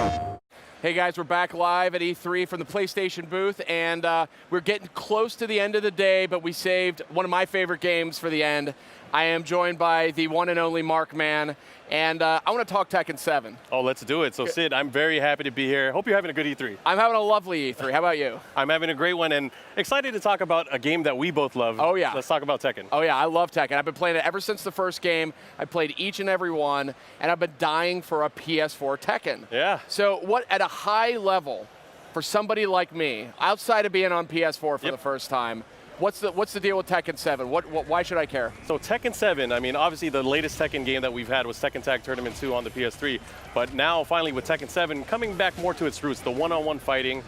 Hey guys, we're back live at E3 from the PlayStation booth, and we're getting close to the end of the day, but we saved one of my favorite games for the end. I am joined by the one and only Mark Mann, and I want to talk Tekken 7. Oh, let's do it. So Sid, I'm very happy to be here. Hope you're having a good E3. I'm having a lovely E3. How about you? I'm having a great one, and excited to talk about a game that we both love. Oh yeah. Let's talk about Tekken. Oh yeah, I love Tekken. I've been playing it ever since the first game. I played each and every one, and I've been dying for a PS4 Tekken. Yeah. So what, at a high level, for somebody like me, outside of being on PS4 for the first time, what's the deal with Tekken 7? Why should I care? So Tekken 7, I mean, obviously the latest Tekken game that we've had was Tekken Tag Tournament 2 on the PS3, but now finally with Tekken 7 coming back more to its roots, the one-on-one fighting,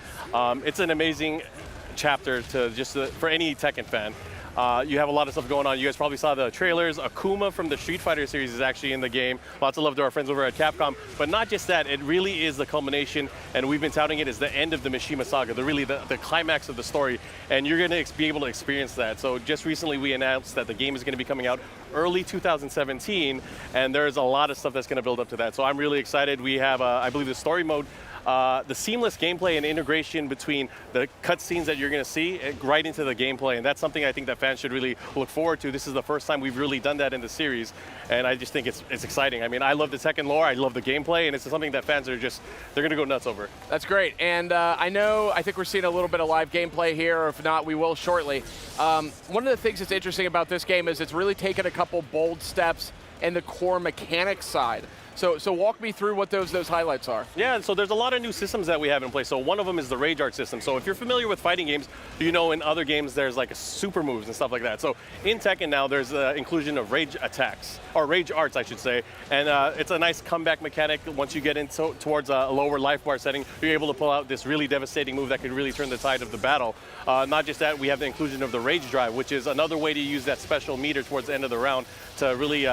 it's an amazing chapter to just for any Tekken fan. You have a lot of stuff going on. You guys probably saw the trailers. Akuma from the Street Fighter series is actually in the game. Lots of love to our friends over at Capcom. But not just that, it really is the culmination, and we've been touting it as the end of the Mishima saga, the climax of the story, and you're going to be able to experience that. So just recently we announced that the game is going to be coming out early 2017, and there's a lot of stuff that's going to build up to that. So I'm really excited. We have, I believe, the story mode, the seamless gameplay and integration between the cutscenes that you're going to see right into the gameplay, and that's something I think that fans should really look forward to. This is the first time we've really done that in the series, and I just think it's exciting. I mean, I love the Tekken lore, I love the gameplay, and it's something that fans are they're going to go nuts over. That's great, and I think we're seeing a little bit of live gameplay here, or if not, we will shortly. One of the things that's interesting about this game is it's really taken a couple bold steps in the core mechanics side. So walk me through what those highlights are. Yeah, so there's a lot of new systems that we have in place. So one of them is the Rage Art system. So if you're familiar with fighting games, you know in other games there's like super moves and stuff like that. So in Tekken now there's the inclusion of Rage Attacks, or Rage Arts I should say, and it's a nice comeback mechanic. Once you get into towards a lower life bar setting, you're able to pull out this really devastating move that could really turn the tide of the battle. Not just that, we have the inclusion of the Rage Drive, which is another way to use that special meter towards the end of the round to really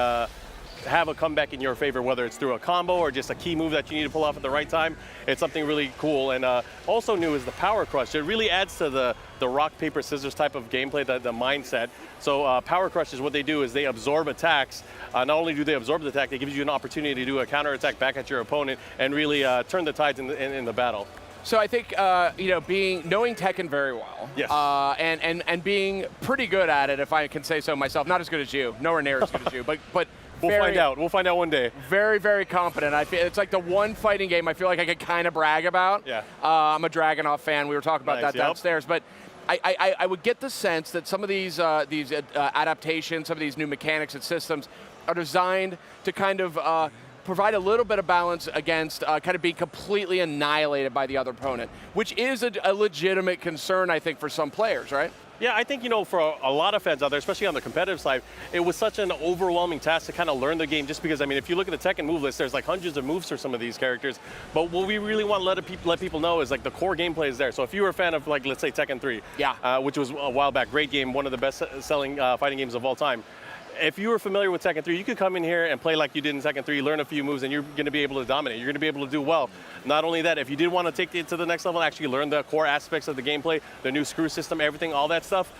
have a comeback in your favor, whether it's through a combo or just a key move that you need to pull off at the right time. It's something really cool. And also new is the Power Crush. It really adds to the rock, paper, scissors type of gameplay, the mindset. So Power Crush is what they do is they absorb attacks. Not only do they absorb the attack, they give you an opportunity to do a counter attack back at your opponent and really turn the tides in the battle. So I think knowing Tekken very well, yes. and being pretty good at it, if I can say so myself. Not as good as you, nowhere near as good as you, but we'll find out. We'll find out one day. Very, very competent. I feel it's like the one fighting game I feel like I could kind of brag about. Yeah. I'm a Dragunov fan. We were talking about that downstairs, but I would get the sense that some of these adaptations, some of these new mechanics and systems are designed to kind of provide a little bit of balance against kind of being completely annihilated by the other opponent, which is a legitimate concern, I think, for some players, right? Yeah, I think, for a lot of fans out there, especially on the competitive side, it was such an overwhelming task to kind of learn the game just because, I mean, if you look at the Tekken move list, there's like hundreds of moves for some of these characters, but what we really want to let people know is like the core gameplay is there. So if you were a fan of, like, let's say Tekken 3, which was a while back, great game, one of the best-selling fighting games of all time, if you were familiar with Tekken 3, you could come in here and play like you did in Tekken 3, learn a few moves, and you're going to be able to dominate. You're going to be able to do well. Not only that, if you did want to take it to the next level, actually learn the core aspects of the gameplay, the new screw system, everything, all that stuff,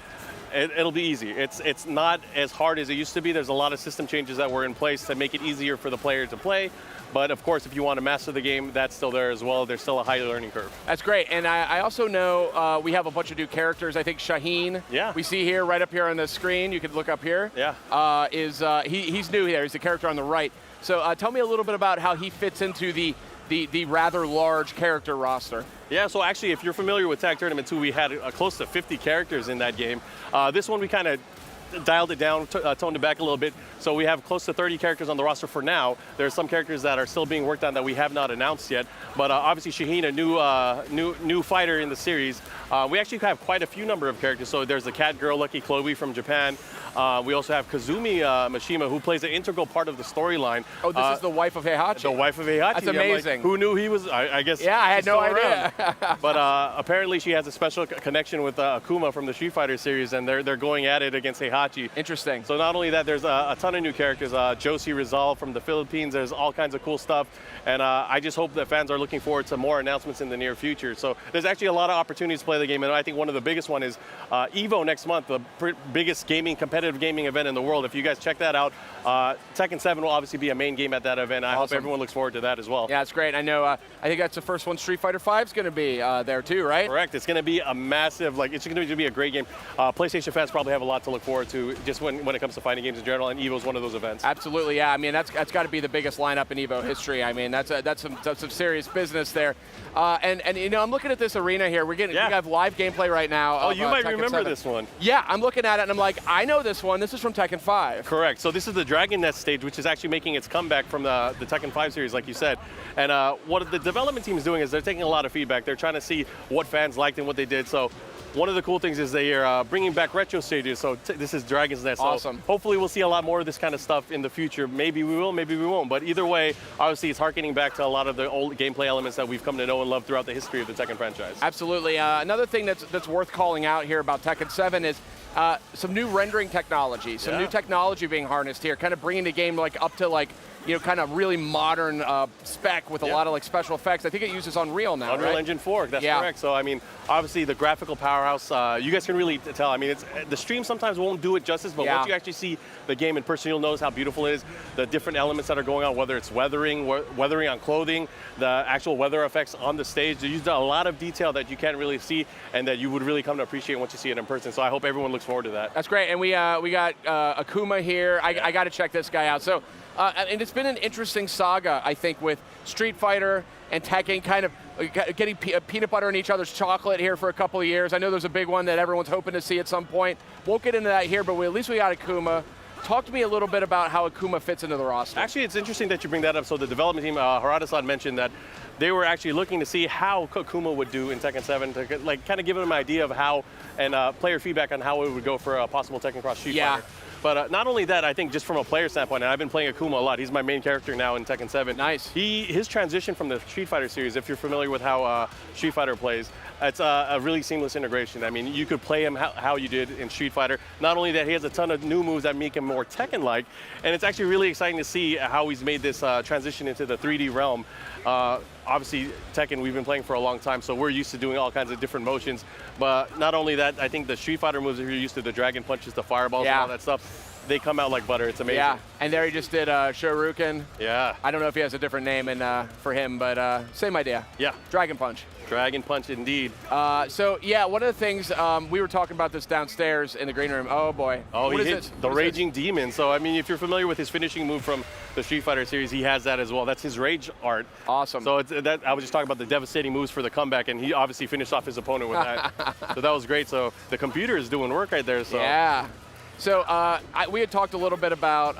it'll be easy. It's not as hard as it used to be. There's a lot of system changes that were in place to make it easier for the player to play. But of course, if you want to master the game, that's still there as well. There's still a high learning curve. That's great. And I also know we have a bunch of new characters. I think Shaheen, we see here, right up here on the screen, you can look up here, he's new here. He's the character on the right. So tell me a little bit about how he fits into the rather large character roster. Yeah, so actually, if you're familiar with Tag Tournament 2, we had close to 50 characters in that game. This one, we kind of dialed it down, toned it back a little bit. So we have close to 30 characters on the roster for now. There's some characters that are still being worked on that we have not announced yet. But obviously Shaheen, a new fighter in the series. We actually have quite a few number of characters. So there's the cat girl, Lucky Chloe from Japan. We also have Kazumi Mishima, who plays an integral part of the storyline. Oh, this is the wife of Heihachi. The wife of Heihachi. That's amazing. Like, who knew he was, I guess. Yeah, I had no idea. But apparently she has a special connection with Akuma from the Street Fighter series, and they're going at it against Heihachi. Interesting. So not only that, there's a ton of new characters. Josie Rizal from the Philippines. There's all kinds of cool stuff. And I just hope that fans are looking forward to more announcements in the near future. So there's actually a lot of opportunities to play the game. And I think one of the biggest one is EVO next month, the biggest gaming competitive competitive gaming event in the world. If you guys check that out, Tekken 7 will obviously be a main game at that event. I hope everyone looks forward to that as well. Yeah, it's great. I know, I think that's the first one. Street Fighter 5 is going to be there too, right? Correct. It's going to be a massive, it's going to be a great game. PlayStation fans probably have a lot to look forward to just when it comes to fighting games in general, and EVO is one of those events. Absolutely, yeah. I mean, that's got to be the biggest lineup in EVO history. I mean, that's some serious business there. And you know, I'm looking at this arena here. We have live gameplay right now. Oh, you might Tekken remember 7. this one. Yeah, I'm looking at it and I'm like, I know this one. This is from Tekken 5. Correct. So this is the Dragon Nest stage, which is actually making its comeback from the Tekken 5 series, like you said. And what the development team is doing is they're taking a lot of feedback. They're trying to see what fans liked and what they did. So one of the cool things is they are bringing back retro stages. So this is Dragon's Nest. Awesome. So hopefully we'll see a lot more of this kind of stuff in the future. Maybe we will, maybe we won't. But either way, obviously it's harkening back to a lot of the old gameplay elements that we've come to know and love throughout the history of the Tekken franchise. Absolutely. Another thing that's worth calling out here about Tekken 7 is some new rendering technology, some new technology being harnessed here, kind of bringing the game up to kind of really modern spec with a lot of special effects. I think it uses Unreal now, Unreal right? Engine 4, that's correct. So I mean, obviously the graphical powerhouse, you guys can really tell. I mean, the stream sometimes won't do it justice, but once you actually see the game in person, you'll notice how beautiful it is, the different elements that are going on, whether it's weathering on clothing, the actual weather effects on the stage. They use a lot of detail that you can't really see and that you would really come to appreciate once you see it in person. So I hope everyone looks forward to that. That's great. And we got Akuma here. I got to check this guy out. So. And it's been an interesting saga, I think, with Street Fighter and Tekken kind of getting peanut butter in each other's chocolate here for a couple of years. I know there's a big one that everyone's hoping to see at some point. Won't get into that here, but at least we got Akuma. Talk to me a little bit about how Akuma fits into the roster. Actually, it's interesting that you bring that up. So the development team, Harada-san mentioned that they were actually looking to see how Akuma would do in Tekken 7 to kind of give them an idea of how and player feedback on how it would go for a possible Tekken Cross Street Fighter. But not only that, I think just from a player standpoint, and I've been playing Akuma a lot. He's my main character now in Tekken 7. Nice. His transition from the Street Fighter series, if you're familiar with how Street Fighter plays, it's a really seamless integration. I mean, you could play him how you did in Street Fighter. Not only that, he has a ton of new moves that make him more Tekken-like, and it's actually really exciting to see how he's made this transition into the 3D realm. Obviously, Tekken, we've been playing for a long time, so we're used to doing all kinds of different motions. But not only that, I think the Street Fighter moves, if you're used to the dragon punches, the fireballs, and all that stuff, they come out like butter. It's amazing. Yeah, and there he just did Shoryuken. Yeah. I don't know if he has a different name for him, but same idea. Yeah. Dragon Punch. Dragon Punch, indeed. So, yeah, one of the things, we were talking about this downstairs in the green room. Oh, boy. Oh, what he is hit it? the Raging Demon. So, I mean, if you're familiar with his finishing move from the Street Fighter series, he has that as well. That's his Rage art. Awesome. So, I was just talking about the devastating moves for the comeback, and he obviously finished off his opponent with that. So, that was great. So, the computer is doing work right there. So. Yeah. So, we had talked a little bit about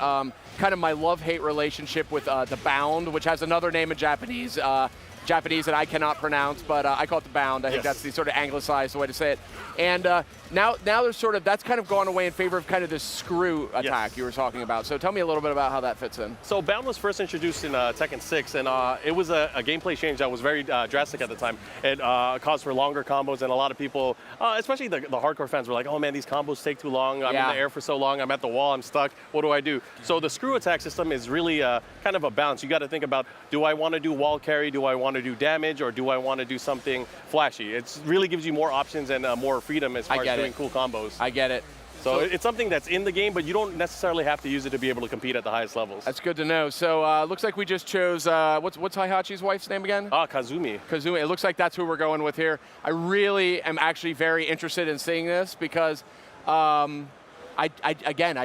kind of my love-hate relationship with the Bound, which has another name in Japanese that I cannot pronounce, but I call it the Bound. I think that's the sort of anglicized way to say it. And now there's that's kind of gone away in favor of kind of this screw attack you were talking about. So tell me a little bit about how that fits in. So Bound was first introduced in Tekken 6, and it was a gameplay change that was very drastic at the time. It caused for longer combos, and a lot of people, especially the hardcore fans, were like, oh man, these combos take too long. I'm in the air for so long. I'm at the wall. I'm stuck. What do I do? So the screw attack system is really kind of a balance. You got to think about, do I want to do wall carry? Do I want to do damage, or do I want to do something flashy? It really gives you more options and more freedom as far as doing cool combos. I get it. So it's something that's in the game, but you don't necessarily have to use it to be able to compete at the highest levels. That's good to know. So looks like we just chose, what's Heihachi's wife's name again? Kazumi. Kazumi. It looks like that's who we're going with here. I really am actually very interested in seeing this because, I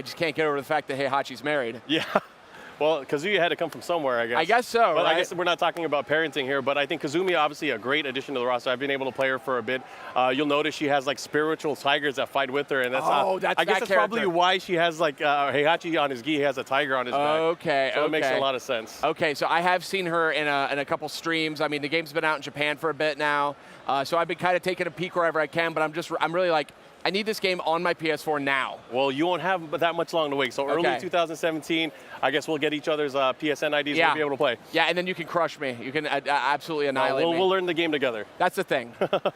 just can't get over the fact that Heihachi's married. Yeah. Well, Kazuya had to come from somewhere, I guess. I guess so, But right? I guess we're not talking about parenting here, but I think Kazumi, obviously a great addition to the roster. I've been able to play her for a bit. You'll notice she has spiritual tigers that fight with her, and that's I guess that's probably why she has Heihachi on his gi, he has a tiger on his back. Okay, so it makes a lot of sense. Okay, so I have seen her in a couple streams. I mean, the game's been out in Japan for a bit now, so I've been kind of taking a peek wherever I can, but I'm really I need this game on my PS4 now. Well, you won't have that much long to wait. So early 2017, I guess we'll get each other's PSN IDs and we'll be able to play. Yeah, and then you can crush me. You can absolutely annihilate me. We'll learn the game together. That's the thing.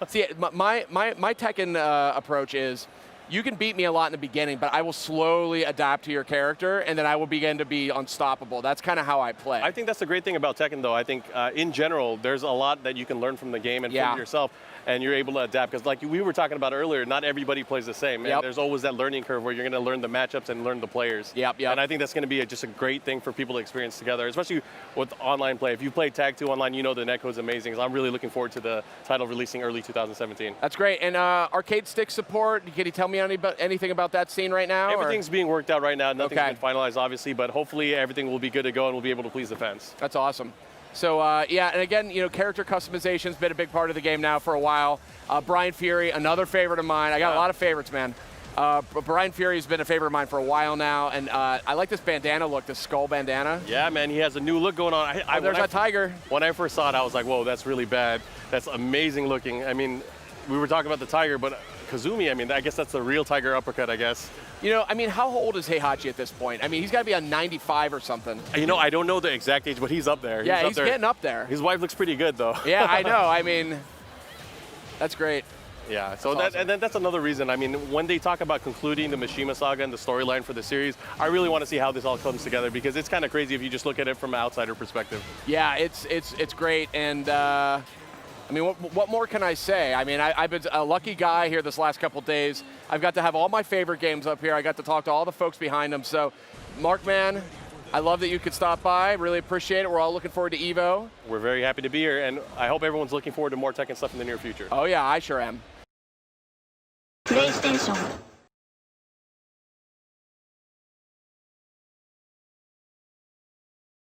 See, my Tekken approach is, you can beat me a lot in the beginning, but I will slowly adapt to your character, and then I will begin to be unstoppable. That's kind of how I play. I think that's the great thing about Tekken, though. I think in general, there's a lot that you can learn from the game and from yourself, and you're able to adapt. Because like we were talking about earlier, not everybody plays the same. And there's always that learning curve where you're going to learn the matchups and learn the players. And I think that's going to be just a great thing for people to experience together, especially with online play. If you play Tag 2 online, you know the netcode's amazing. So I'm really looking forward to the title releasing early 2017. That's great. And arcade stick support, can you tell me anything about that scene right now? Everything's being worked out right now. Nothing's been finalized, obviously, but hopefully everything will be good to go and we'll be able to please the fans. That's awesome. So yeah, and again, you know, character customization's been a big part of the game now for a while. Brian Fury, another favorite of mine. I got a lot of favorites, man. Brian Fury's been a favorite of mine for a while now, and I like this bandana look, this skull bandana. Yeah, man, he has a new look going on. There's that tiger. When I first saw it, I was like, whoa, that's really bad. That's amazing looking. I mean, we were talking about the tiger, but Kazumi, I mean, I guess that's the real tiger uppercut, I guess. You know, I mean, how old is Heihachi at this point? I mean, he's got to be on 95 or something. You know, I don't know the exact age, but he's up there. Yeah, he's getting up there. His wife looks pretty good, though. Yeah, I know. I mean, that's great. Yeah, so and then that's another reason. I mean, when they talk about concluding the Mishima saga and the storyline for the series, I really want to see how this all comes together because it's kind of crazy if you just look at it from an outsider perspective. Yeah, it's great, and I mean, what more can I say? I mean, I've been a lucky guy here this last couple days. I've got to have all my favorite games up here. I got to talk to all the folks behind them. So, Mark, man, I love that you could stop by. Really appreciate it. We're all looking forward to EVO. We're very happy to be here, and I hope everyone's looking forward to more Tekken stuff in the near future. Oh, yeah, I sure am. PlayStation